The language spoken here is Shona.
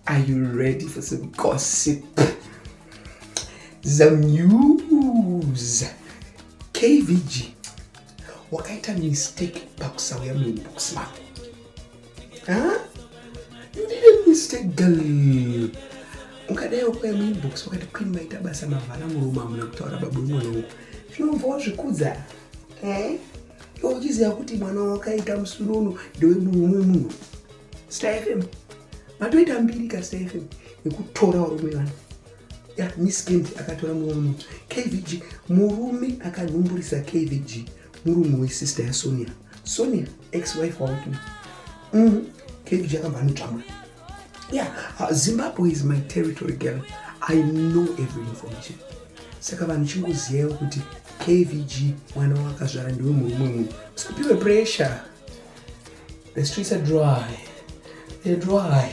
Are you ready for some gossip? Some news. KVG. Wakaita mistake pakusauya inbox mako. Huh? You did a mistake, girl. Ukadai kwa inbox wakati queen maita basa mavana muruma mna kutora babu mwana. Shino zvikuza. Yojiza kuti mwana wakaita musununu ndewe murume. Stay FM. Matoita mbiri ka Stay FM. Nikutora warume vana. Ya miskin akatora murume. KVG murume akanumburisa KVG. Murume we sister ya Sonja. Sonja ex-wife wa watu. KVG akamba nutrama. Yeah, Zimbabwe is my territory, girl. I know every information. Saka vanhu chingoziva kuti KVG mwana wakazvara ndiwe murume. Usapiwe pressure. The streets are dry. They're dry.